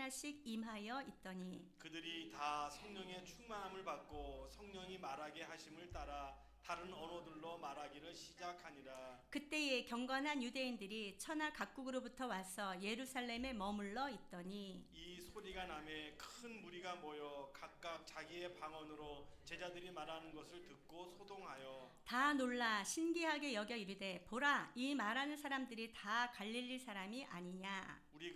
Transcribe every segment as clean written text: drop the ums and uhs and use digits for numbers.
하나씩 임하여 있더니 그들이 다 성령의 충만함을 받고 성령이 말하게 하심을 따라 다른 언어들로 말하기를 시작하니라. 그때에 경건한 유대인들이 천하 각국으로부터 와서 예루살렘에 머물러 있더니 이 소리가 나매 큰 무리가 모여 각각 자기의 방언으로 제자들이 말하는 것을 듣고 소동하여 다 놀라 신기하게 여겨 이르되 보라 이 말하는 사람들이 다 갈릴리 사람이 아니냐. 우리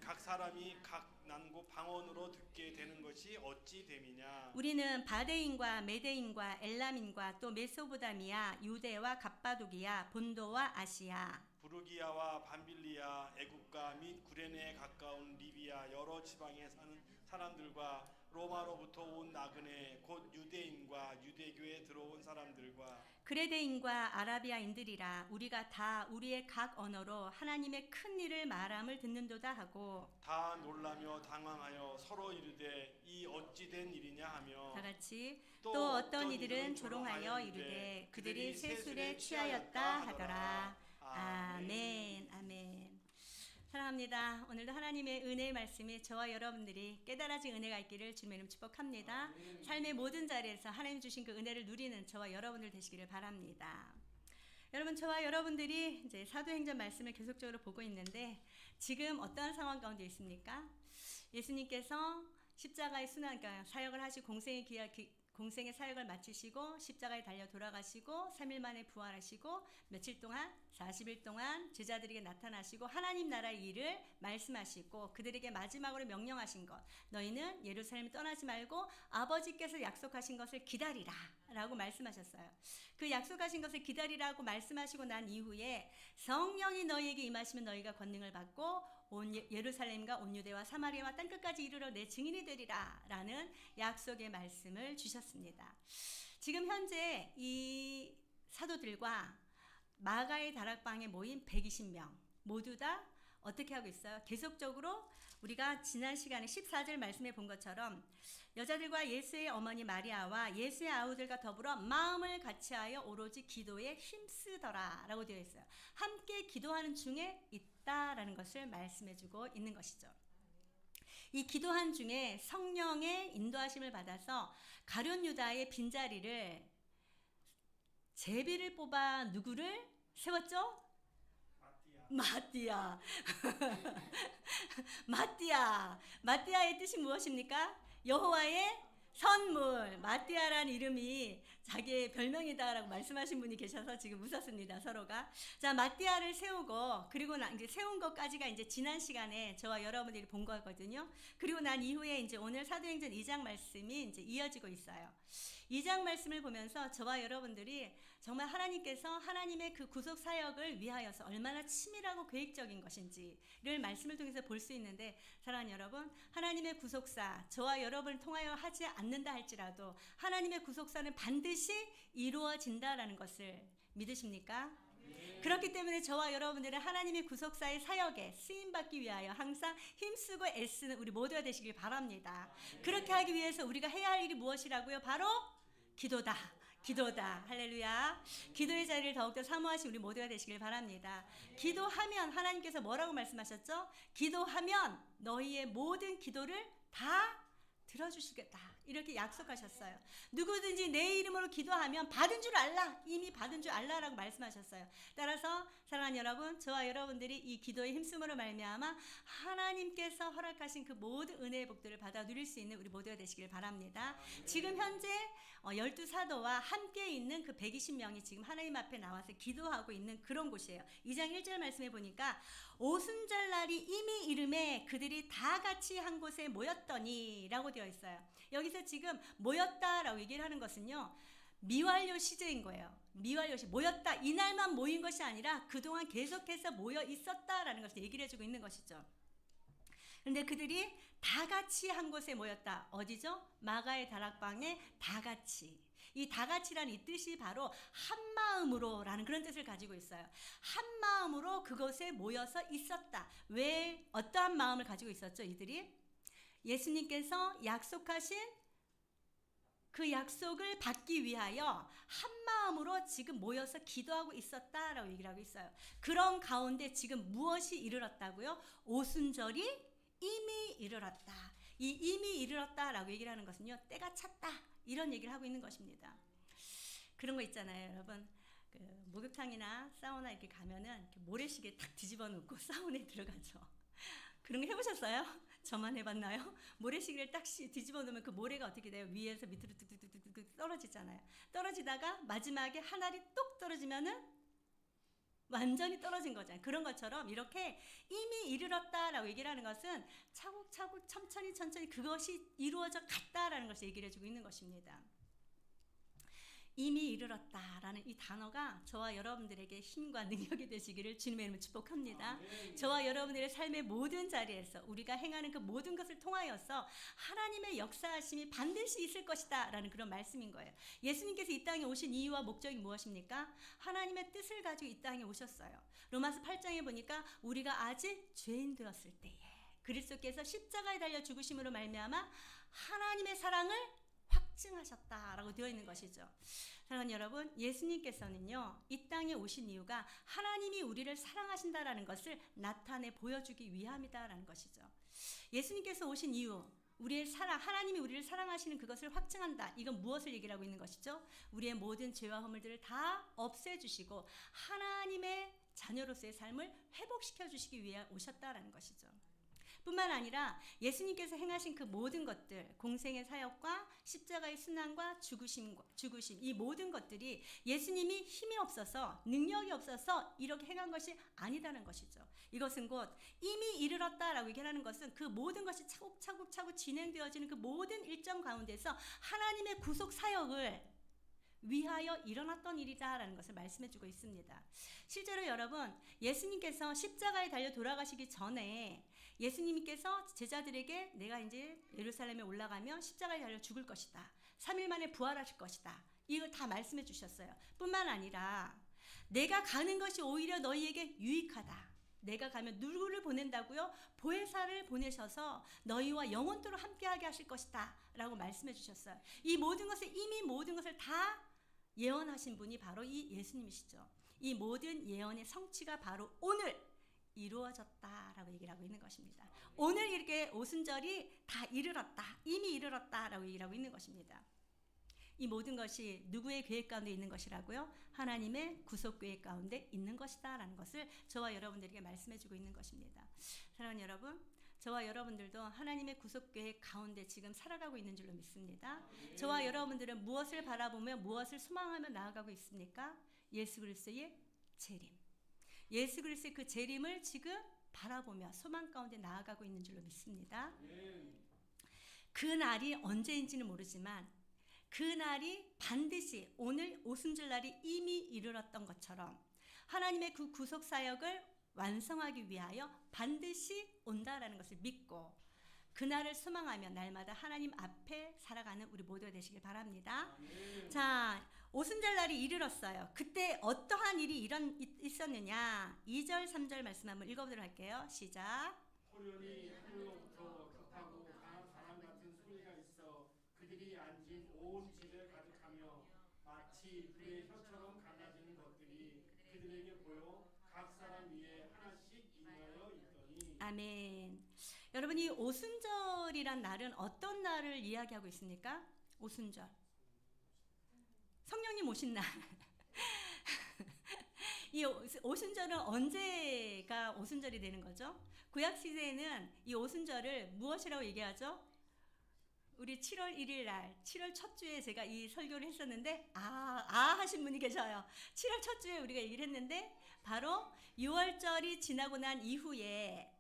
각 사람이 각 난고 방언으로 듣게 되는 것이 어찌 됨이냐. 우리는 바데인과 메데인과 엘람인과 또 메소보다미아 유대와 갑바도기아 본도와 아시아 부르기아와 밤빌리아 애국가 및 구레네에 가까운 리비아 여러 지방에 사는 사람들과 로마로부터 온 나그네 곧 유대인과 유대교에 들어온 사람들과 그레데인과 아라비아인들이라 우리가 다 우리의 각 언어로 하나님의 큰 일을 말함을 듣는도다 하고 다 놀라며 당황하여 서로 이르되 이 어찌 된 일이냐 하며 다 같이 또 어떤 이들은 조롱하여 이르되 그들이 세술에 취하였다 하더라. 아멘 아멘. 사랑합니다. 오늘도 하나님의 은혜의 말씀이 저와 여러분들이 깨달아진 은혜가 있기를 주님의 이름 축복합니다. 삶의 모든 자리에서 하나님 주신 그 은혜를 누리는 저와 여러분들 되시기를 바랍니다. 여러분 저와 여러분들이 이제 사도행전 말씀을 계속적으로 보고 있는데 지금 어떠한 상황 가운데 있습니까? 예수님께서 십자가의 순환, 그러니까 사역을 하시고 공생의 사역을 마치시고 십자가에 달려 돌아가시고 3일 만에 부활하시고 며칠 동안 40일 동안 제자들에게 나타나시고 하나님 나라의 일을 말씀하시고 그들에게 마지막으로 명령하신 것 너희는 예루살렘을 떠나지 말고 아버지께서 약속하신 것을 기다리라 라고 말씀하셨어요. 그 약속하신 것을 기다리라고 말씀하시고 난 이후에 성령이 너희에게 임하시면 너희가 권능을 받고 온 예루살렘과 온 유대와 사마리아와 땅끝까지 이르러 내 증인이 되리라 라는 약속의 말씀을 주셨습니다. 지금 현재 이 사도들과 마가의 다락방에 모인 120명 모두 다 어떻게 하고 있어요? 계속적으로 우리가 지난 시간에 14절 말씀해 본 것처럼 여자들과 예수의 어머니 마리아와 예수의 아우들과 더불어 마음을 같이하여 오로지 기도에 힘쓰더라 라고 되어 있어요. 함께 기도하는 중에 있다라는 것을 말씀해 주고 있는 것이죠. 이 기도한 중에 성령의 인도하심을 받아서 가룟 유다의 빈자리를 제비를 뽑아 누구를 세웠죠? 마띠아. 마띠아의 뜻이 무엇입니까? 여호와의 선물. 마띠아라는 이름이 자기의 별명이다라고 말씀하신 분이 계셔서 지금 웃었습니다, 서로가. 자, 마띠아를 세우고, 그리고 이제 세운 것까지가 이제 지난 시간에 저와 여러분들이 본 거거든요. 그리고 난 이후에 이제 오늘 사도행전 2장 말씀이 이제 이어지고 있어요. 2장 말씀을 보면서 저와 여러분들이 정말 하나님께서 하나님의 그 구속 사역을 위하여서 얼마나 치밀하고 계획적인 것인지를 말씀을 통해서 볼 수 있는데, 사랑하는 여러분, 하나님의 구속사, 저와 여러분을 통하여 하지 않는다 할지라도 하나님의 구속사는 반드시 이루어진다라는 것을 믿으십니까? 그렇기 때문에 저와 여러분들은 하나님의 구속사의 사역에 쓰임받기 위하여 항상 힘쓰고 애쓰는 우리 모두가 되시길 바랍니다. 그렇게 하기 위해서 우리가 해야 할 일이 무엇이라고요? 바로 기도다. 할렐루야. 기도의 자리를 더욱더 사모하신 우리 모두가 되시길 바랍니다. 기도하면 하나님께서 뭐라고 말씀하셨죠? 기도하면 너희의 모든 기도를 다 들어주시겠다 이렇게 약속하셨어요. 누구든지 내 이름으로 기도하면 받은 줄 알라, 이미 받은 줄 알라라고 말씀하셨어요. 따라서 사랑하는 여러분, 저와 여러분들이 이 기도의 힘쓰므로 말미암아 하나님께서 허락하신 그 모든 은혜의 복들을 받아 누릴 수 있는 우리 모두가 되시길 바랍니다. 지금 현재 12사도와 함께 있는 그 120명이 지금 하나님 앞에 나와서 기도하고 있는 그런 곳이에요. 2장 1절 말씀해 보니까 오순절날이 이미 이름에 그들이 다 같이 한 곳에 모였더니 라고 되어 있어요. 여기서 지금 모였다라고 얘기를 하는 것은요, 미완료 시제인 거예요. 미완료 시 모였다, 이날만 모인 것이 아니라 그동안 계속해서 모여 있었다라는 것을 얘기를 해주고 있는 것이죠. 그런데 그들이 다 같이 한 곳에 모였다. 어디죠? 마가의 다락방에 다 같이. 이 다 같이라는 이 뜻이 바로 한 마음으로 라는 그런 뜻을 가지고 있어요. 한 마음으로 그곳에 모여서 있었다. 왜 어떠한 마음을 가지고 있었죠? 이들이 예수님께서 약속하신 그 약속을 받기 위하여 한 마음으로 지금 모여서 기도하고 있었다라고 얘기를 하고 있어요. 그런 가운데 지금 무엇이 이르렀다고요? 오순절이 이미 이르렀다. 이 이미 이르렀다라고 얘기를 하는 것은요, 때가 찼다 이런 얘기를 하고 있는 것입니다. 그런 거 있잖아요, 여러분. 그 목욕탕이나 사우나 이렇게 가면은 이렇게 모래시계 탁 뒤집어 놓고 사우나에 들어가죠. 그런 거 해보셨어요? 저만 해봤나요? 모래시계를 딱 뒤집어 놓으면 그 모래가 어떻게 돼요? 위에서 밑으로 뚝뚝뚝뚝뚝 떨어지잖아요. 떨어지다가 마지막에 한 알이 똑 떨어지면은 완전히 떨어진 거잖아요. 그런 것처럼 이렇게 이미 이르렀다라고 얘기를 하는 것은 차곡차곡 천천히 그것이 이루어져 갔다라는 것을 얘기를 해주고 있는 것입니다. 이미 이르렀다라는 이 단어가 저와 여러분들에게 힘과 능력이 되시기를 주님의 이름으로 축복합니다. 저와 여러분들의 삶의 모든 자리에서 우리가 행하는 그 모든 것을 통하여서 하나님의 역사하심이 반드시 있을 것이다 라는 그런 말씀인 거예요. 예수님께서 이 땅에 오신 이유와 목적이 무엇입니까? 하나님의 뜻을 가지고 이 땅에 오셨어요. 로마서 8장에 보니까 우리가 아직 죄인 되었을 때에 그리스도께서 십자가에 달려 죽으심으로 말미암아 하나님의 사랑을 확증하셨다라고 되어 있는 것이죠. 사랑하는 여러분, 예수님께서는요, 이 땅에 오신 이유가 하나님이 우리를 사랑하신다라는 것을 나타내 보여주기 위함이다라는 것이죠. 예수님께서 오신 이유, 우리의 사랑, 하나님이 우리를 사랑하시는 그것을 확증한다. 이건 무엇을 얘기를 하고 있는 것이죠? 우리의 모든 죄와 허물들을 다 없애주시고 하나님의 자녀로서의 삶을 회복시켜 주시기 위해 오셨다라는 것이죠. 뿐만 아니라 예수님께서 행하신 그 모든 것들, 공생의 사역과 십자가의 순환과 죽으심 이 모든 것들이 예수님이 힘이 없어서 능력이 없어서 이렇게 행한 것이 아니다는 것이죠. 이것은 곧 이미 이르렀다라고 얘기하는 것은 그 모든 것이 차곡차곡 진행되어지는 그 모든 일정 가운데서 하나님의 구속 사역을 위하여 일어났던 일이다라는 것을 말씀해주고 있습니다. 실제로 여러분, 예수님께서 십자가에 달려 돌아가시기 전에 예수님께서 제자들에게 내가 이제 예루살렘에 올라가면 십자가에 달려 죽을 것이다. 3일 만에 부활하실 것이다. 이걸 다 말씀해 주셨어요. 뿐만 아니라 내가 가는 것이 오히려 너희에게 유익하다. 내가 가면 누구를 보낸다고요? 보혜사를 보내셔서 너희와 영원토록 함께하게 하실 것이다 라고 말씀해 주셨어요. 이 모든 것을 이미 모든 것을 다 예언하신 분이 바로 이 예수님이시죠. 이 모든 예언의 성취가 바로 오늘 이루어졌다라고 얘기를 하고 있는 것입니다. 오늘 이렇게 오순절이 다 이르렀다, 이미 이르렀다라고 얘기를 하고 있는 것입니다. 이 모든 것이 누구의 계획 가운데 있는 것이라고요? 하나님의 구속 계획 가운데 있는 것이다라는 것을 저와 여러분들에게 말씀해주고 있는 것입니다. 사랑하는 여러분, 저와 여러분들도 하나님의 구속 계획 가운데 지금 살아가고 있는 줄로 믿습니다. 저와 여러분들은 무엇을 바라보며 무엇을 소망하며 나아가고 있습니까? 예수 그리스도의 재림. 예수 그리스도의 그 재림을 지금 바라보며 소망 가운데 나아가고 있는 줄로 믿습니다. 그 날이 언제인지는 모르지만 그 날이 반드시 오늘 오순절 날이 이미 이르렀던 것처럼 하나님의 그 구속 사역을 완성하기 위하여 반드시 온다라는 것을 믿고 그날을 소망하며 날마다 하나님 앞에 살아가는 우리 모두가 되시길 바랍니다. 자, 오순절 날이 이르렀어요. 그때 어떠한 일이 있었느냐? 2절 3절 말씀 한번 읽어보도록 할게요. 시작. 호련히 하늘로부터 격하고 강한 바람 같은 소리가 있어 그들이 앉은 온 집에 가득하며 마치 그의 혀처럼 갈라지는 것들이 그들에게 보여 각 사람 위에 하나씩 임하여 있더니. 아멘. 여러분, 이 오순절이란 날은 어떤 날을 이야기하고 있습니까? 오순절. 성령님 오신 날. 이 오순절은 언제가 오순절이 되는 거죠? 구약 시대에는 이 오순절을 무엇이라고 얘기하죠? 우리 7월 1일 날, 7월 첫 주에 제가 이 설교를 했었는데 하신 분이 계셔요. 7월 첫 주에 우리가 얘기를 했는데 바로 6월절이 지나고 난 이후에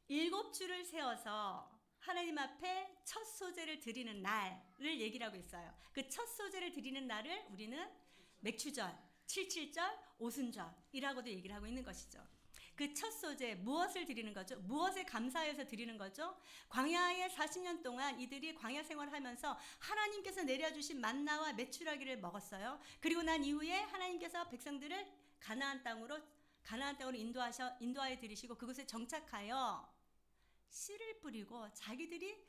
7주를 세워서 하나님 앞에 첫 소제를 드리는 날을 얘기를 하고 있어요. 그 첫 소제를 드리는 날을 우리는 맥추절, 77절, 오순절이라고도 얘기를 하고 있는 것이죠. 그 첫 소제 무엇을 드리는 거죠? 무엇에 감사해서 드리는 거죠? 광야의 40년 동안 이들이 광야 생활을 하면서 하나님께서 내려주신 만나와 메추라기를 먹었어요. 그리고 난 이후에 하나님께서 백성들을 가나안 땅으로 인도하여 들이시고 그곳에 정착하여 씨를 뿌리고 자기들이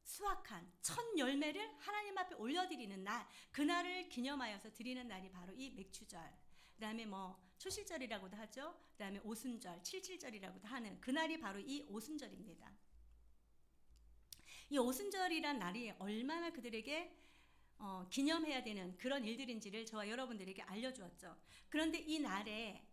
수확한 첫 열매를 하나님 앞에 올려드리는 날, 그날을 기념하여서 드리는 날이 바로 이 맥추절, 그 다음에 초실절이라고도 하죠. 그 다음에 오순절, 77절이라고도 하는 그날이 바로 이 오순절입니다. 이 오순절이란 날이 얼마나 그들에게 기념해야 되는 그런 일들인지를 저와 여러분들에게 알려주었죠. 그런데 이 날에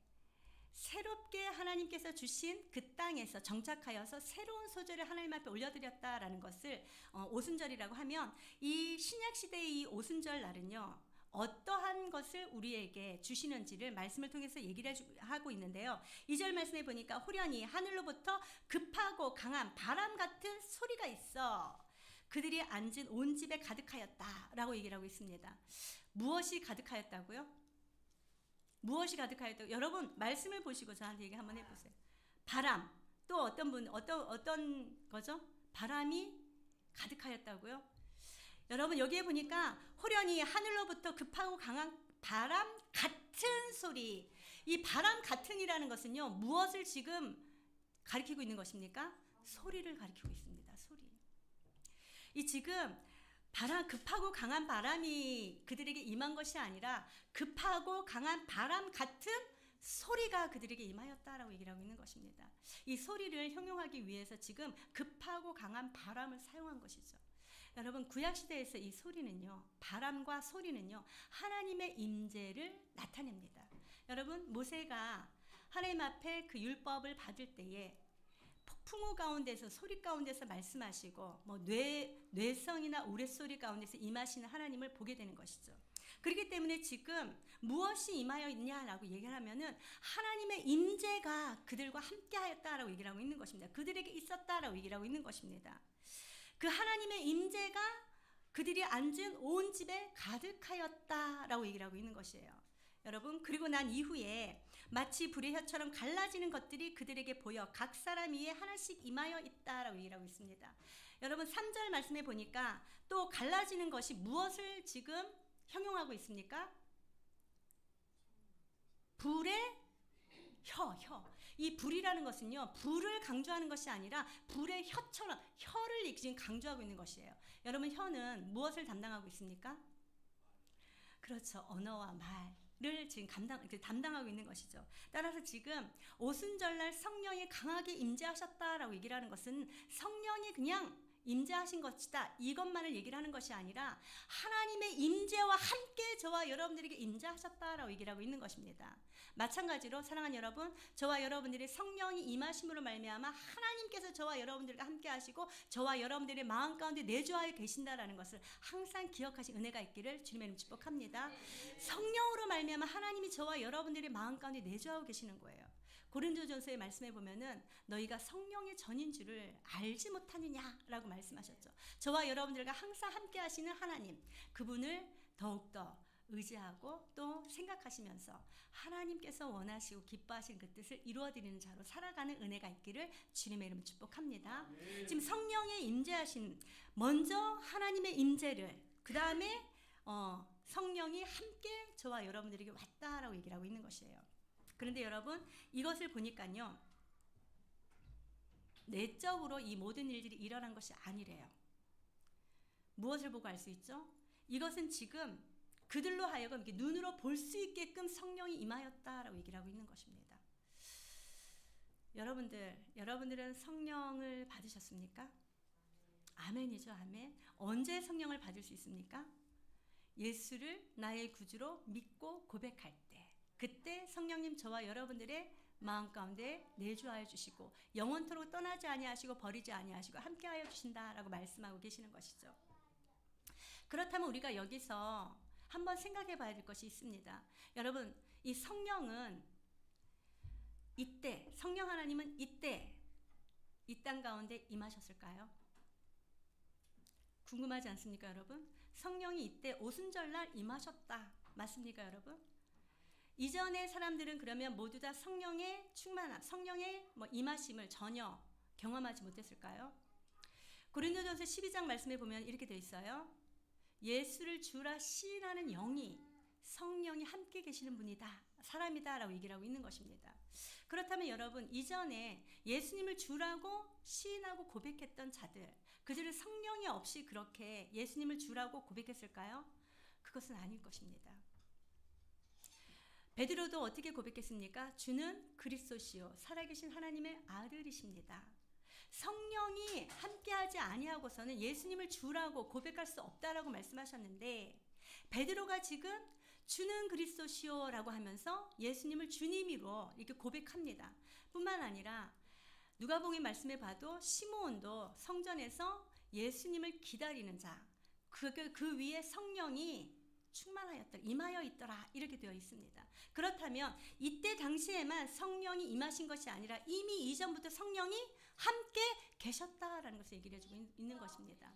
새롭게 하나님께서 주신 그 땅에서 정착하여서 새로운 소재를 하나님 앞에 올려드렸다라는 것을 오순절이라고 하면, 이 신약시대의 이 오순절 날은요, 어떠한 것을 우리에게 주시는지를 말씀을 통해서 얘기를 하고 있는데요. 2절 말씀에 보니까 호련히 하늘로부터 급하고 강한 바람 같은 소리가 있어 그들이 앉은 온 집에 가득하였다라고 얘기를 하고 있습니다. 무엇이 가득하였다고요? 무엇이 가득하였다고? 여러분 말씀을 보시고 저한테 얘기 한번 해보세요. 바람, 또 어떤 거죠? 바람이 가득하였다고요? 여러분 여기에 보니까 호련히 하늘로부터 급하고 강한 바람 같은 소리. 이 바람 같은이라는 것은요, 무엇을 지금 가리키고 있는 것입니까? 소리를 가리키고 있습니다. 소리. 이 지금 급하고 강한 바람이 그들에게 임한 것이 아니라 급하고 강한 바람 같은 소리가 그들에게 임하였다라고 얘기를 하고 있는 것입니다. 이 소리를 형용하기 위해서 지금 급하고 강한 바람을 사용한 것이죠. 여러분 구약시대에서 이 소리는요, 바람과 소리는요, 하나님의 임재를 나타냅니다. 여러분 모세가 하나님 앞에 그 율법을 받을 때에 폭풍우 가운데서, 소리 가운데서 말씀하시고 뇌성이나 우레소리 가운데서 임하시는 하나님을 보게 되는 것이죠. 그렇기 때문에 지금 무엇이 임하여 있냐라고 얘기를 하면은 하나님의 임재가 그들과 함께하였다라고 얘기를 하고 있는 것입니다. 그들에게 있었다라고 얘기를 하고 있는 것입니다. 그 하나님의 임재가 그들이 앉은 온 집에 가득하였다라고 얘기를 하고 있는 것이에요. 여러분 그리고 난 이후에 마치 불의 혀처럼 갈라지는 것들이 그들에게 보여 각 사람 위에 하나씩 임하여 있다라고 얘기를 하고 있습니다. 여러분 3절 말씀에 보니까 또 갈라지는 것이 무엇을 지금 형용하고 있습니까? 불의 혀. 이 불이라는 것은요, 불을 강조하는 것이 아니라 불의 혀처럼 혀를 지금 강조하고 있는 것이에요. 여러분 혀는 무엇을 담당하고 있습니까? 그렇죠. 언어와 말을 지금 담당하고 있는 것이죠. 따라서 지금 오순절날 성령이 강하게 임재하셨다라고 얘기를 하는 것은 성령이 그냥 임재하신 것이다, 이것만을 얘기를 하는 것이 아니라 하나님의 임재와 함께 저와 여러분들에게 임재하셨다라고 얘기를 하고 있는 것입니다. 마찬가지로 사랑하는 여러분, 저와 여러분들의 성령이 임하심으로 말미암아 하나님께서 저와 여러분들과 함께 하시고 저와 여러분들의 마음 가운데 내주하여 계신다라는 것을 항상 기억하신 은혜가 있기를 주님의 이름으로 축복합니다. 성령으로 말미암아 하나님이 저와 여러분들의 마음 가운데 내주하고 계시는 거예요. 고린도전서의 말씀에 보면은 너희가 성령의 전인 줄을 알지 못하느냐라고 말씀하셨죠. 저와 여러분들과 항상 함께 하시는 하나님, 그분을 더욱더 의지하고 또 생각하시면서 하나님께서 원하시고 기뻐하시는 그 뜻을 이루어드리는 자로 살아가는 은혜가 있기를 주님의 이름으로 축복합니다. 지금 성령의 임재하신, 먼저 하나님의 임재를, 그 다음에 성령이 함께 저와 여러분들에게 왔다라고 얘기를 하고 있는 것이에요. 그런데 여러분 이것을 보니까요, 내적으로 이 모든 일들이 일어난 것이 아니래요. 무엇을 보고 알 수 있죠? 이것은 지금 그들로 하여금 이렇게 눈으로 볼 수 있게끔 성령이 임하였다라고 얘기를 하고 있는 것입니다. 여러분들은 성령을 받으셨습니까? 아멘이죠, 아멘. 언제 성령을 받을 수 있습니까? 예수를 나의 구주로 믿고 고백할 때, 그때 성령님 저와 여러분들의 마음 가운데 내주하여 주시고 영원토록 떠나지 아니하시고 버리지 아니하시고 함께하여 주신다라고 말씀하고 계시는 것이죠. 그렇다면 우리가 여기서 한번 생각해 봐야 될 것이 있습니다. 여러분, 이 성령은 이때, 성령 하나님은 이때 이 땅 가운데 임하셨을까요? 궁금하지 않습니까, 여러분? 성령이 이때 오순절날 임하셨다, 맞습니까, 여러분? 이전의 사람들은 그러면 모두 다 성령의 충만함, 성령의 임하심을 전혀 경험하지 못했을까요? 고린도전서 12장 말씀에 보면 이렇게 되어 있어요. 예수를 주라 시인하는 영이, 성령이 함께 계시는 분이다, 사람이다 라고 얘기를 하고 있는 것입니다. 그렇다면 여러분, 이전에 예수님을 주라고 시인하고 고백했던 자들, 그들은 성령이 없이 그렇게 예수님을 주라고 고백했을까요? 그것은 아닐 것입니다. 베드로도 어떻게 고백했습니까? 주는 그리스도시요 살아계신 하나님의 아들이십니다. 성령이 함께하지 인정하지 아니하고서는 예수님을 주라고 고백할 수 없다라고 말씀하셨는데, 베드로가 지금 주는 그리스도시오라고 하면서 예수님을 주님으로 이렇게 고백합니다. 뿐만 아니라 누가복음 말씀에 봐도 시므온도 성전에서 예수님을 기다리는 자, 그 위에 성령이 충만하였더라, 임하여 있더라, 이렇게 되어 있습니다. 그렇다면 이때 당시에만 성령이 임하신 것이 아니라 이미 이전부터 성령이 함께 계셨다라는 것을 얘기를 해주고 있는 것입니다.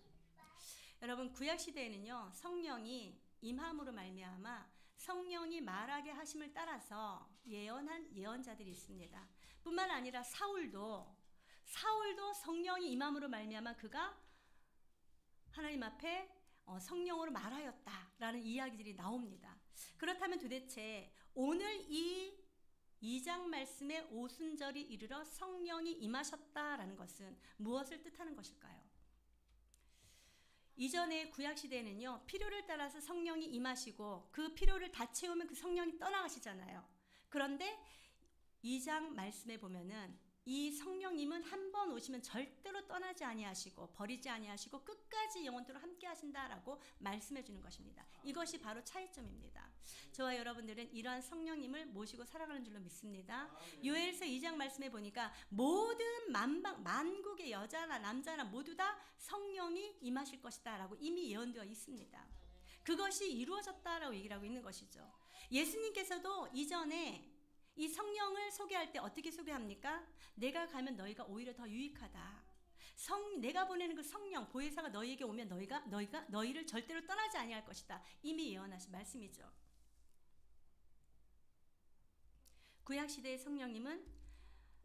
여러분, 구약 시대에는요, 성령이 임함으로 말미암아 성령이 말하게 하심을 따라서 예언한 예언자들이 있습니다. 뿐만 아니라 사울도 성령이 임함으로 말미암아 그가 하나님 앞에 성령으로 말하였다라는 이야기들이 나옵니다. 그렇다면 도대체 오늘 이 2장 말씀의 오순절이 이르러 성령이 임하셨다라는 것은 무엇을 뜻하는 것일까요? 이전의 구약시대에는요, 필요를 따라서 성령이 임하시고 그 필요를 다 채우면 그 성령이 떠나가시잖아요. 그런데 2장 말씀에 보면은 이 성령님은 한 번 오시면 절대로 떠나지 아니하시고 버리지 아니하시고 끝까지 영원토록 함께 하신다라고 말씀해 주는 것입니다. 이것이 바로 차이점입니다. 저와 여러분들은 이러한 성령님을 모시고 살아가는 줄로 믿습니다. 요엘서 2장 말씀에 보니까 모든 만국의 여자나 남자나 모두 다 성령이 임하실 것이다 라고 이미 예언되어 있습니다. 그것이 이루어졌다라고 얘기를 하고 있는 것이죠. 예수님께서도 이전에 이 성령을 소개할 때 어떻게 소개합니까? 내가 가면 너희가 오히려 더 유익하다. 내가 보내는 그 성령 보혜사가 너희에게 오면 너희를 절대로 떠나지 아니할 것이다. 이미 예언하신 말씀이죠. 구약 시대의 성령님은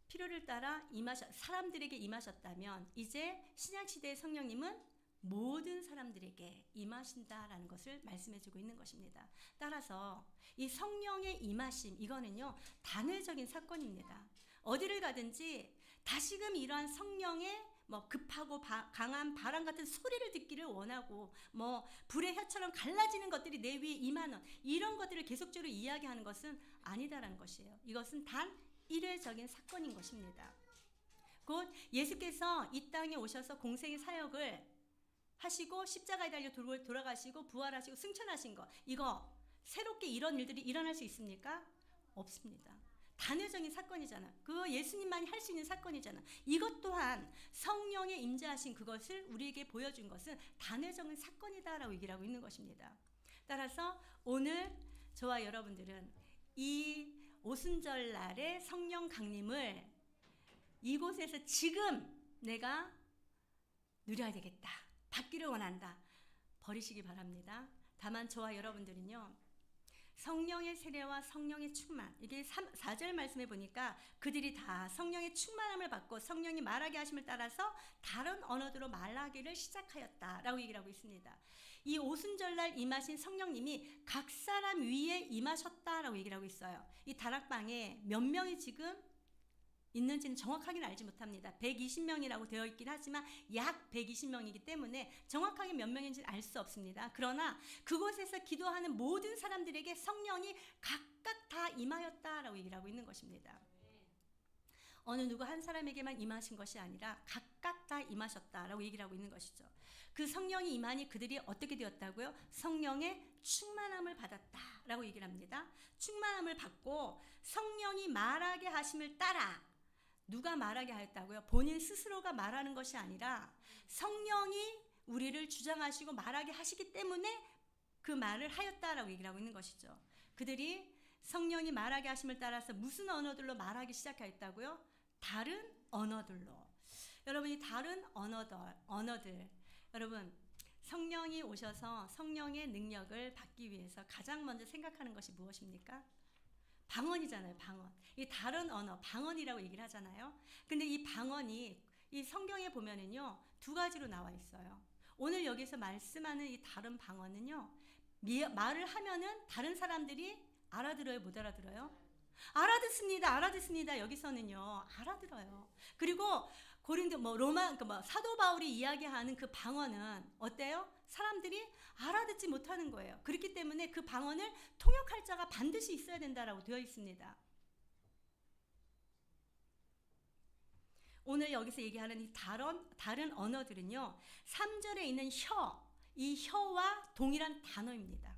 필요를 따라 사람들에게 임하셨다면, 이제 신약 시대의 성령님은 모든 사람들에게 임하신다라는 것을 말씀해주고 있는 것입니다. 따라서 이 성령의 임하심, 이거는요 단회적인 사건입니다. 어디를 가든지 다시금 이러한 성령의 급하고 강한 바람 같은 소리를 듣기를 원하고 불의 혀처럼 갈라지는 것들이 내 위에 임하는 이런 것들을 계속적으로 이야기하는 것은 아니다라는 것이에요. 이것은 단 일회적인 사건인 것입니다. 곧 예수께서 이 땅에 오셔서 공생의 사역을 하시고 십자가에 달려 돌아가시고 부활하시고 승천하신 것, 이거 새롭게 이런 일들이 일어날 수 있습니까? 없습니다. 단회적인 사건이잖아. 그거 예수님만이 할 수 있는 사건이잖아. 이것 또한 성령의 임재하신 그것을 우리에게 보여준 것은 단회적인 사건이다라고 얘기를 하고 있는 것입니다. 따라서 오늘 저와 여러분들은 이 오순절 날의 성령 강림을 이곳에서 지금 내가 누려야 되겠다, 받기를 원한다, 버리시기 바랍니다. 다만 저와 여러분들은요, 성령의 세례와 성령의 충만, 이게 4절 말씀에 보니까 그들이 다 성령의 충만함을 받고 성령이 말하게 하심을 따라서 다른 언어들로 말하기를 시작하였다라고 얘기를 하고 있습니다. 이 오순절날 임하신 성령님이 각 사람 위에 임하셨다라고 얘기를 하고 있어요. 이 다락방에 몇 명이 지금 있는지는 정확하게는 알지 못합니다. 120명이라고 되어 있긴 하지만 약 120명이기 때문에 정확하게 몇 명인지는 알 수 없습니다. 그러나 그곳에서 기도하는 모든 사람들에게 성령이 각각 다 임하였다라고 얘기를 하고 있는 것입니다. 어느 누구 한 사람에게만 임하신 것이 아니라 각각 다 임하셨다라고 얘기를 하고 있는 것이죠. 그 성령이 임하니 그들이 어떻게 되었다고요? 성령의 충만함을 받았다라고 얘기를 합니다. 충만함을 받고 성령이 말하게 하심을 따라, 누가 말하게 하였다고요? 본인 스스로가 말하는 것이 아니라 성령이 우리를 주장하시고 말하게 하시기 때문에 그 말을 하였다라고 얘기를 하고 있는 것이죠. 그들이 성령이 말하게 하심을 따라서 무슨 언어들로 말하기 시작하였다고요? 다른 언어들로. 여러분이 다른 언어들, 여러분 성령이 오셔서 성령의 능력을 받기 위해서 가장 먼저 생각하는 것이 무엇입니까? 방언이잖아요. 방언. 이 다른 언어, 방언이라고 얘기를 하잖아요. 근데 이 방언이 이 성경에 보면은요, 두 가지로 나와 있어요. 오늘 여기서 말씀하는 이 다른 방언은요, 말을 하면은 다른 사람들이 알아들어요, 못 알아들어요? 알아듣습니다. 여기서는요, 알아들어요. 그리고 고린도 사도 바울이 이야기하는 그 방언은 어때요? 사람들이 알아듣지 못하는 거예요. 그렇기 때문에 그 방언을 통역할 자가 반드시 있어야 된다라고 되어 있습니다. 오늘 여기서 얘기하는 이 다른 언어들은요, 3절에 있는 이 혀와 동일한 단어입니다.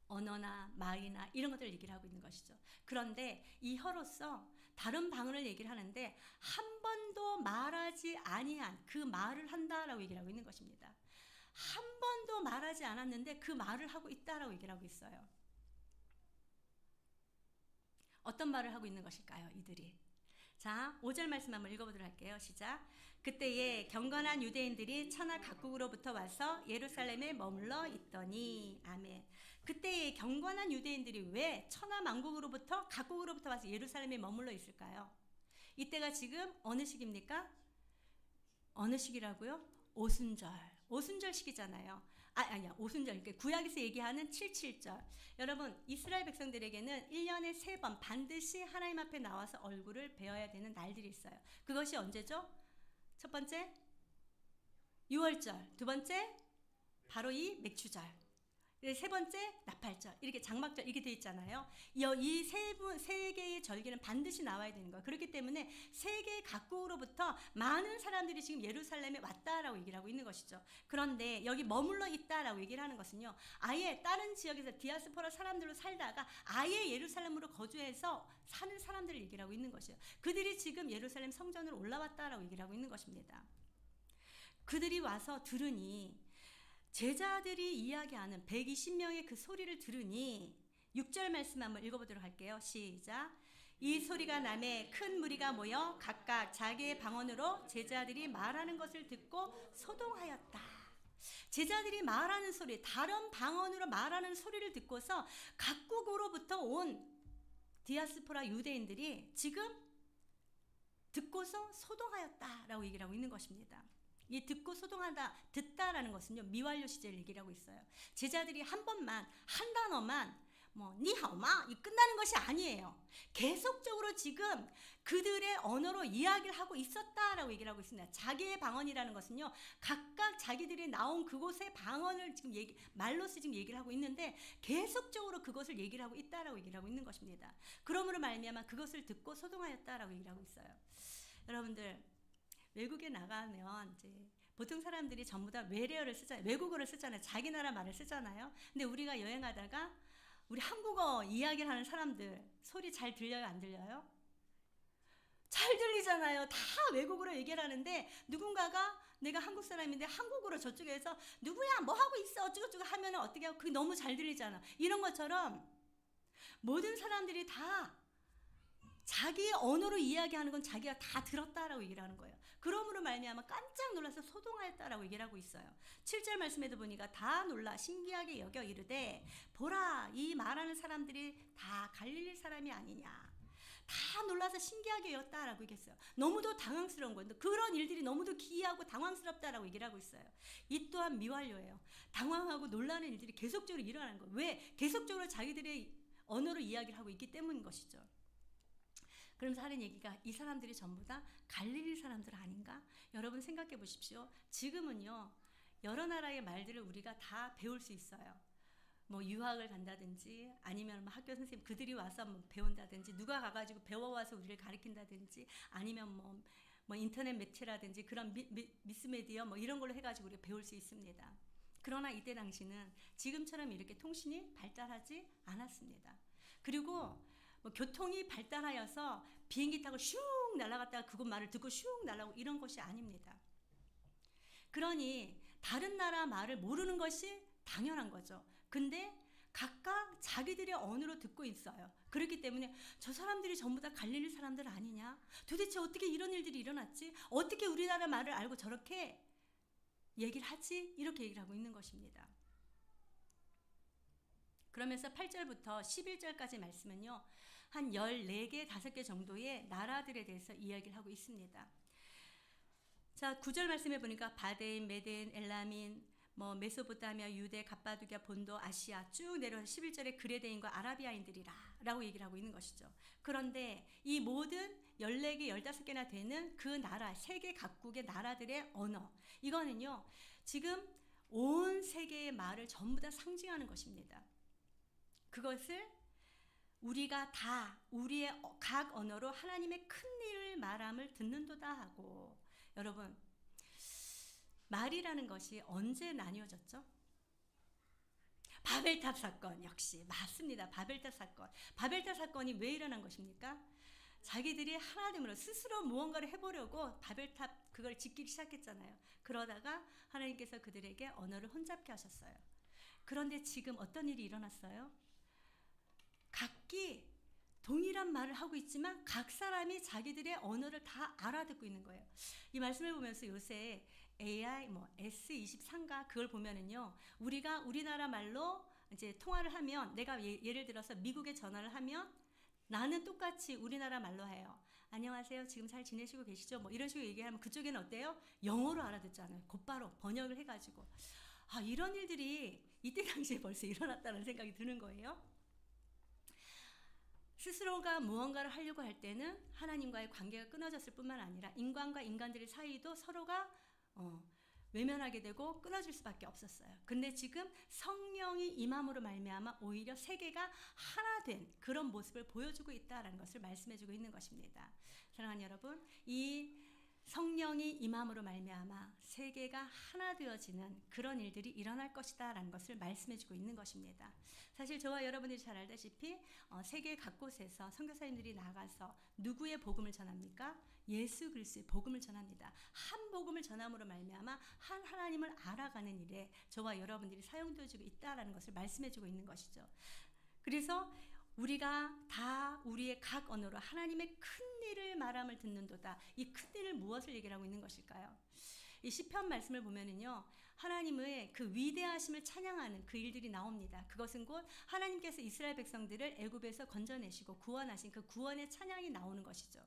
언어나 말이나 이런 것들을 얘기를 하고 있는 것이죠. 그런데 이 혀로서 다른 방언을 얘기를 하는데 한 번도 말하지 아니한 그 말을 한다라고 얘기를 하고 있는 것입니다. 한 번도 말하지 않았는데 그 말을 하고 있다라고 얘기를 하고 있어요. 어떤 말을 하고 있는 것일까요, 이들이? 자, 5절 말씀 한번 읽어보도록 할게요. 시작. 그때에 경건한 유대인들이 천하 각국으로부터 와서 예루살렘에 머물러 있더니. 아멘. 그때에 경건한 유대인들이 왜 천하 만국으로부터 각국으로부터 와서 예루살렘에 머물러 있을까요? 이때가 지금 어느 시기입니까? 어느 시기라고요? 오순절 시기잖아요. 아니야. 오순절. 구약에서 얘기하는 77절. 여러분, 이스라엘 백성들에게는 1년에 3번 반드시 하나님 앞에 나와서 얼굴을 베어야 되는 날들이 있어요. 그것이 언제죠? 첫 번째, 6월절. 두 번째, 바로 이 맥추절. 세 번째, 나팔절. 이렇게 장막절 이렇게 돼 있잖아요. 이 세 개의 절기는 반드시 나와야 되는 거예요. 그렇기 때문에 세계 각국으로부터 많은 사람들이 지금 예루살렘에 왔다라고 얘기를 하고 있는 것이죠. 그런데 여기 머물러 있다라고 얘기를 하는 것은요, 아예 다른 지역에서 디아스포라 사람들로 살다가 아예 예루살렘으로 거주해서 사는 사람들을 얘기를 하고 있는 것이에요. 그들이 지금 예루살렘 성전으로 올라왔다라고 얘기를 하고 있는 것입니다. 그들이 와서 들으니, 제자들이 이야기하는 120명의 그 소리를 들으니, 6절 말씀 한번 읽어보도록 할게요. 시작. 이 소리가 나매 큰 무리가 모여 각각 자기의 방언으로 제자들이 말하는 것을 듣고 소동하였다. 제자들이 말하는 소리, 다른 방언으로 말하는 소리를 듣고서 각국으로부터 온 디아스포라 유대인들이 지금 듣고서 소동하였다라고 얘기를 하고 있는 것입니다. 이 듣고 소동하다, 듣다라는 것은요, 미완료 시제를 얘기를 하고 있어요. 제자들이 한 번만, 한 단어만, 니하오마, 이 끝나는 것이 아니에요. 계속적으로 지금 그들의 언어로 이야기를 하고 있었다라고 얘기를 하고 있습니다. 자기의 방언이라는 것은요, 각각 자기들이 나온 그곳의 방언을 지금 말로서 지금 얘기를 하고 있는데, 계속적으로 그것을 얘기를 하고 있다라고 얘기를 하고 있는 것입니다. 그러므로 말미암아 그것을 듣고 소동하였다라고 얘기를 하고 있어요. 여러분들, 외국에 나가면 이제 보통 사람들이 전부 다 외래어를 쓰잖아요. 외국어를 쓰잖아요. 자기 나라 말을 쓰잖아요. 근데 우리가 여행하다가 우리 한국어 이야기를 하는 사람들 소리 잘 들려요, 안 들려요? 잘 들리잖아요. 다 외국어로 얘기를 하는데 누군가가 내가 한국 사람인데 한국어로 저쪽에서 누구야 뭐 하고 있어 어쩌고저쩌고 하면 어떻게 하고 그게 너무 잘 들리잖아. 이런 것처럼 모든 사람들이 다 자기의 언어로 이야기하는 건 자기가 다 들었다라고 얘기를 하는 거예요. 그러므로 말미암아 깜짝 놀라서 소동하였다라고 얘기를 하고 있어요. 7절 말씀에도 보니까 다 놀라 신기하게 여겨 이르되 보라 이 말하는 사람들이 다 갈릴리 사람이 아니냐. 다 놀라서 신기하게 여겼다라고 얘기했어요. 너무도 당황스러운 거예요. 그런 일들이 너무도 기이하고 당황스럽다라고 얘기를 하고 있어요. 이 또한 미완료예요. 당황하고 놀라는 일들이 계속적으로 일어나는 거예요. 왜? 계속적으로 자기들의 언어로 이야기를 하고 있기 때문인 것이죠. 그러면서 하는 얘기가 이 사람들이 전부 다 갈릴리 사람들 아닌가? 여러분 생각해 보십시오. 지금은요, 여러 나라의 말들을 우리가 다 배울 수 있어요. 뭐 유학을 간다든지 아니면 뭐 학교 선생님 그들이 와서 뭐 배운다든지 누가 가가지고 배워와서 우리를 가르친다든지 아니면 뭐 인터넷 매체라든지 그런 미스메디어 뭐 이런 걸로 해가지고 우리가 배울 수 있습니다. 그러나 이때 당시는 지금처럼 이렇게 통신이 발달하지 않았습니다. 그리고 뭐 교통이 발달하여서 비행기 타고 슝 날아갔다가 그곳 말을 듣고 슝 날아오고 이런 것이 아닙니다. 그러니 다른 나라 말을 모르는 것이 당연한 거죠. 근데 각각 자기들의 언어로 듣고 있어요. 그렇기 때문에 저 사람들이 전부 다 갈릴리 사람들 아니냐? 도대체 어떻게 이런 일들이 일어났지? 어떻게 우리나라 말을 알고 저렇게 얘기를 하지? 이렇게 얘기를 하고 있는 것입니다. 그러면서 8절부터 11절까지 말씀은요, 한 14개, 5개 정도의 나라들에 대해서 이야기를 하고 있습니다. 자, 9절 말씀해 보니까 바데인, 메데인, 엘라민, 뭐 메소포타미아, 유대, 갑바두기아, 본도, 아시아 쭉 내려서 11절에 그레데인과 아라비아인들이라 라고 얘기를 하고 있는 것이죠. 그런데 이 모든 14개, 15개나 되는 그 나라, 세계 각국의 나라들의 언어, 이거는요, 지금 온 세계의 말을 전부 다 상징하는 것입니다. 그것을 우리가 다 우리의 각 언어로 하나님의 큰 일을 말함을 듣는도다 하고. 여러분, 말이라는 것이 언제 나뉘어졌죠? 바벨탑 사건 역시 맞습니다. 바벨탑 사건. 바벨탑 사건이 왜 일어난 것입니까? 자기들이 하나됨으로 스스로 무언가를 해보려고 바벨탑 그걸 짓기 시작했잖아요. 그러다가 하나님께서 그들에게 언어를 혼잡케 하셨어요. 그런데 지금 어떤 일이 일어났어요? 각기 동일한 말을 하고 있지만 각 사람이 자기들의 언어를 다 알아듣고 있는 거예요. 이 말씀을 보면서 요새 AI S23가 그걸 보면은요, 우리가 우리나라 말로 이제 통화를 하면, 내가 예를 들어서 미국에 전화를 하면 나는 똑같이 우리나라 말로 해요. 안녕하세요, 지금 잘 지내시고 계시죠? 뭐 이런 식으로 얘기하면 그쪽에는 어때요? 영어로 알아듣잖아요. 곧바로 번역을 해가지고. 이런 일들이 이때 당시에 벌써 일어났다는 생각이 드는 거예요. 스스로가 무언가를 하려고 할 때는 하나님과의 관계가 끊어졌을 뿐만 아니라 인간과 인간들의 사이도 서로가 외면하게 되고 끊어질 수밖에 없었어요. 근데 지금 성령이 임함으로 말미암아 오히려 세계가 하나 된 그런 모습을 보여주고 있다는 것을 말씀해주고 있는 것입니다. 사랑하는 여러분, 이 성령이 임함으로 말미암아 세계가 하나 되어지는 그런 일들이 일어날 것이다 라는 것을 말씀해주고 있는 것입니다. 사실 저와 여러분들이 잘 알다시피 세계 각곳에서 선교사님들이 나가서 누구의 복음을 전합니까? 예수 그리스도의 복음을 전합니다. 한 복음을 전함으로 말미암아 한 하나님을 알아가는 일에 저와 여러분들이 사용되어지고 있다는 것을 말씀해주고 있는 것이죠. 그래서 우리가 다 우리의 각 언어로 하나님의 큰 일을 말함을 듣는도다. 이 큰 일을 무엇을 얘기를 하고 있는 것일까요? 이 시편 말씀을 보면은요, 하나님의 그 위대하심을 찬양하는 그 일들이 나옵니다. 그것은 곧 하나님께서 이스라엘 백성들을 애굽에서 건져내시고 구원하신 그 구원의 찬양이 나오는 것이죠.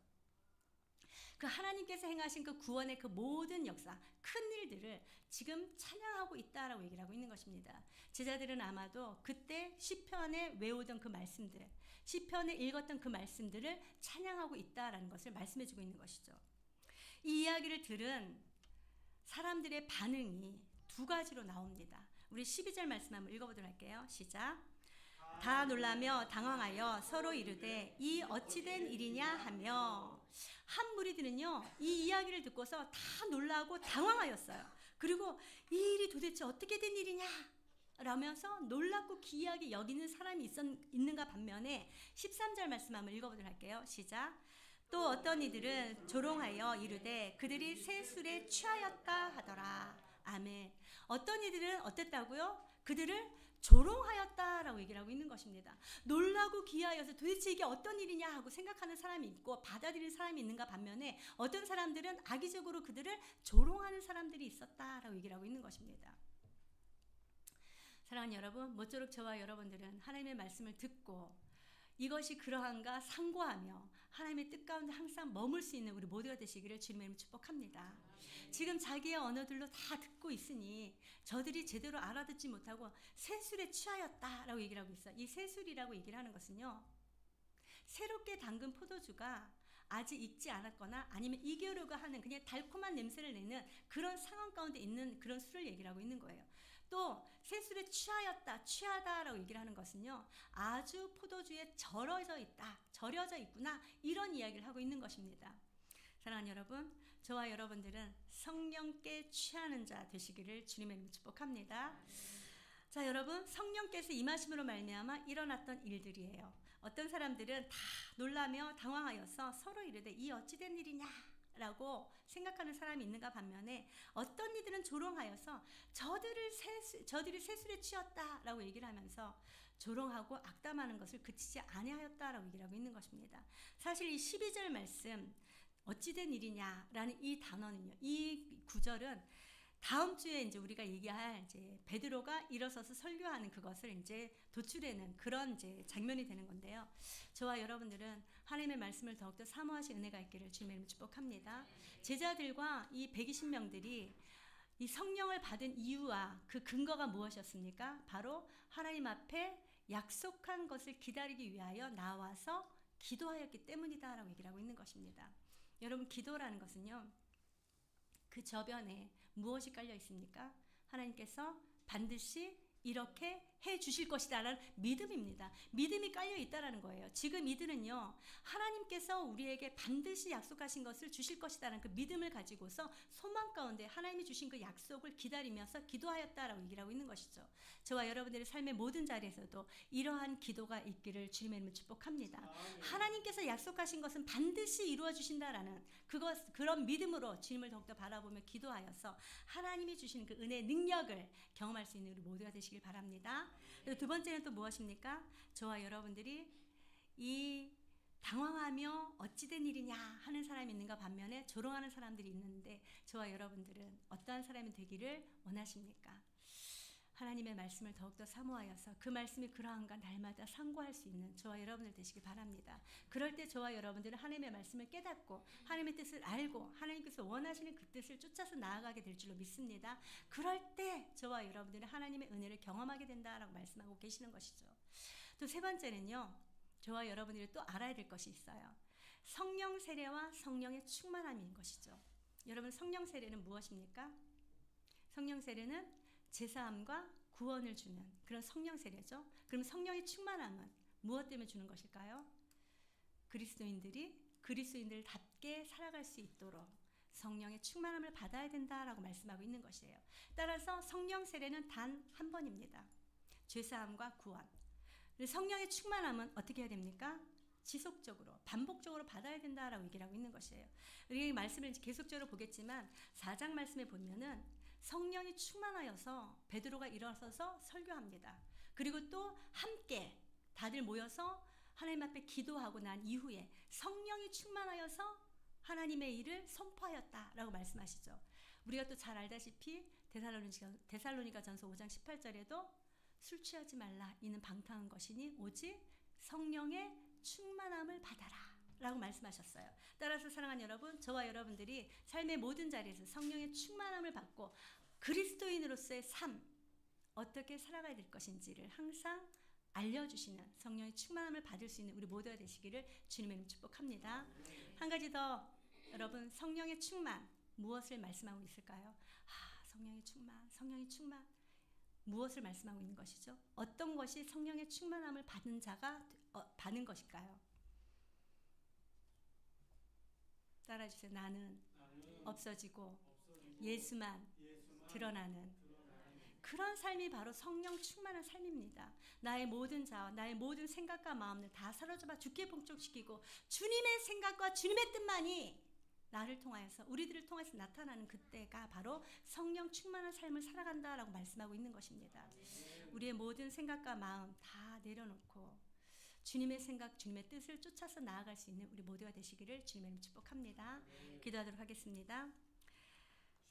그 하나님께서 행하신 그 구원의 그 모든 역사, 큰 일들을 지금 찬양하고 있다라고 얘기를 하고 있는 것입니다. 제자들은 아마도 그때 시편에 외우던 그 말씀들, 시편에 읽었던 그 말씀들을 찬양하고 있다라는 것을 말씀해주고 있는 것이죠. 이 이야기를 들은 사람들의 반응이 두 가지로 나옵니다. 우리 12절 말씀 한번 읽어보도록 할게요. 시작. 다 놀라며 당황하여 서로 이르되 이 어찌된 일이냐 하며, 한 무리들은요 이 이야기를 듣고서 다 놀라고 당황하였어요. 그리고 이 일이 도대체 어떻게 된 일이냐 라면서 놀랍고 기이하게 여기는 사람이 있는가 반면에 13절 말씀 한번 읽어보도록 할게요. 시작. 또 어떤 이들은 조롱하여 이르되 그들이 새 술에 취하였다 하더라. 아멘. 어떤 이들은 어땠다고요? 그들을 조롱하였다라고 얘기를 하고 있는 것입니다. 놀라고 기이하여서 도대체 이게 어떤 일이냐 하고 생각하는 사람이 있고 받아들이는 사람이 있는가 반면에 어떤 사람들은 악의적으로 그들을 조롱하는 사람들이 있었다라고 얘기를 하고 있는 것입니다. 사랑하는 여러분, 모쪼록 저와 여러분들은 하나님의 말씀을 듣고 이것이 그러한가 상고하며 하나님의 뜻 가운데 항상 머물 수 있는 우리 모두가 되시기를 주님의 이름으로 축복합니다. 지금 자기의 언어들로 다 듣고 있으니 저들이 제대로 알아듣지 못하고 새술에 취하였다라고 얘기를 하고 있어요. 이 새술이라고 얘기를 하는 것은요, 새롭게 담근 포도주가 아직 익지 않았거나 아니면 익으려고 하는 그냥 달콤한 냄새를 내는 그런 상황 가운데 있는 그런 술을 얘기를 하고 있는 거예요. 또 새술에 취하였다, 취하다라고 얘기를 하는 것은요, 아주 포도주에 절여져 있구나, 이런 이야기를 하고 있는 것입니다. 사랑하는 여러분, 저와 여러분들은 성령께 취하는 자 되시기를 주님의 이름으로 축복합니다. 자, 여러분, 성령께서 임하심으로 말미암아 일어났던 일들이에요. 어떤 사람들은 다 놀라며 당황하여서 서로 이르되 이 어찌된 일이냐 라고 생각하는 사람이 있는가 반면에 어떤 이들은 조롱하여서 저들이 새술에 취했다라고 얘기를 하면서 조롱하고 악담하는 것을 그치지 아니하였다라고 얘기를 하고 있는 것입니다. 사실 이 12절 말씀 어찌된 일이냐라는 이 단어는요, 이 구절은 다음 주에 이제 우리가 얘기할 이제 베드로가 일어서서 설교하는 그것을 이제 도출해낸 그런 이제 장면이 되는 건데요. 저와 여러분들은 하나님의 말씀을 더욱더 사모하신 은혜가 있기를 주님의 이름으로 축복합니다. 제자들과 이 120명들이 이 성령을 받은 이유와 그 근거가 무엇이었습니까? 바로 하나님 앞에 약속한 것을 기다리기 위하여 나와서 기도하였기 때문이다라고 얘기를 하고 있는 것입니다. 여러분, 기도라는 것은요, 그 저변에 무엇이 깔려 있습니까? 하나님께서 반드시 이렇게 해 주실 것이다라는 믿음입니다. 믿음이 깔려 있다라는 거예요. 지금 이들은요, 하나님께서 우리에게 반드시 약속하신 것을 주실 것이다라는 그 믿음을 가지고서 소망 가운데 하나님이 주신 그 약속을 기다리면서 기도하였다라고 얘기를 하고 있는 것이죠. 저와 여러분들의 삶의 모든 자리에서도 이러한 기도가 있기를 주님의 이름으로 축복합니다. 하나님께서 약속하신 것은 반드시 이루어 주신다라는 그런 믿음으로 주님을 더욱더 바라보며 기도하여서 하나님이 주시는 그 은혜의 능력을 경험할 수 있는 우리 모두가 되시길 바랍니다. 그리고 두 번째는 또 무엇입니까? 저와 여러분들이 이 당황하며 어찌된 일이냐 하는 사람이 있는가 반면에 조롱하는 사람들이 있는데 저와 여러분들은 어떠한 사람이 되기를 원하십니까? 하나님의 말씀을 더욱더 사모하여서 그 말씀이 그러한가 날마다 상고할 수 있는 저와 여러분들 되시길 바랍니다. 그럴 때 저와 여러분들은 하나님의 말씀을 깨닫고 하나님의 뜻을 알고 하나님께서 원하시는 그 뜻을 쫓아서 나아가게 될 줄로 믿습니다. 그럴 때 저와 여러분들은 하나님의 은혜를 경험하게 된다라고 말씀하고 계시는 것이죠. 또 세 번째는요, 저와 여러분들이 또 알아야 될 것이 있어요. 성령 세례와 성령의 충만함인 것이죠. 여러분, 성령 세례는 무엇입니까? 성령 세례는 제사함과 구원을 주는 그런 성령 세례죠. 그럼 성령의 충만함은 무엇 때문에 주는 것일까요? 그리스도인들답게 살아갈 수 있도록 성령의 충만함을 받아야 된다라고 말씀하고 있는 것이에요. 따라서 성령 세례는 단 한 번입니다. 죄사함과 구원. 성령의 충만함은 어떻게 해야 됩니까? 지속적으로 반복적으로 받아야 된다라고 얘기를 하고 있는 것이에요. 우리 말씀을 계속적으로 보겠지만 4장 말씀에 보면은 성령이 충만하여서 베드로가 일어서서 설교합니다. 그리고 또 함께 다들 모여서 하나님 앞에 기도하고 난 이후에 성령이 충만하여서 하나님의 일을 선포하였다라고 말씀하시죠. 우리가 또 잘 알다시피 데살로니가전서 5장 18절에도 술 취하지 말라 이는 방탕한 것이니 오직 성령의 충만함을 받아라 라고 말씀하셨어요. 따라서 사랑하는 여러분, 저와 여러분들이 삶의 모든 자리에서 성령의 충만함을 받고 그리스도인으로서의 삶 어떻게 살아가야 될 것인지를 항상 알려주시는 성령의 충만함을 받을 수 있는 우리 모두가 되시기를 주님의 이름으로 축복합니다. 한 가지 더, 여러분, 성령의 충만 무엇을 말씀하고 있을까요? 성령의 충만 무엇을 말씀하고 있는 것이죠? 어떤 것이 성령의 충만함을 받은 자가 받는 것일까요? 따라주세요. 나는 없어지고 예수만 드러나는 그런 삶이 바로 성령 충만한 삶입니다. 나의 모든 자와 나의 모든 생각과 마음을 다 사로잡아 주께 봉축시키고 주님의 생각과 주님의 뜻만이 나를 통하여서 우리들을 통해서 나타나는 그때가 바로 성령 충만한 삶을 살아간다라고 말씀하고 있는 것입니다. 우리의 모든 생각과 마음 다 내려놓고 주님의 생각, 주님의 뜻을 쫓아서 나아갈 수 있는 우리 모두가 되시기를 주님의 이름으로 축복합니다. 기도하도록 하겠습니다.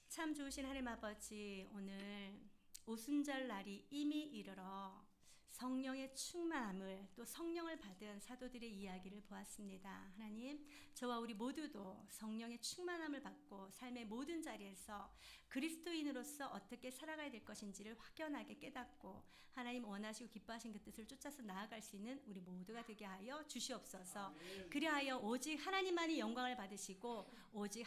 참 좋으신 하나님 아버지, 오늘 오순절 날이 이미 이르러 성령의 충만함을 또 성령을 받은 사도들의 이야기를 보았습니다. 하나님, 저와 우리 모두도 성령의 충만함을 받고 삶의 모든 자리에서 그리스도인으로서 어떻게 살아가야 될 것인지를 확연하게 깨닫고 하나님 원하시고 기뻐하신 그 뜻을 쫓아서 나아갈 수 있는 우리 모두가 되게 하여 주시옵소서. 그리하여 오직 하나님만이 영광을 받으시고 오직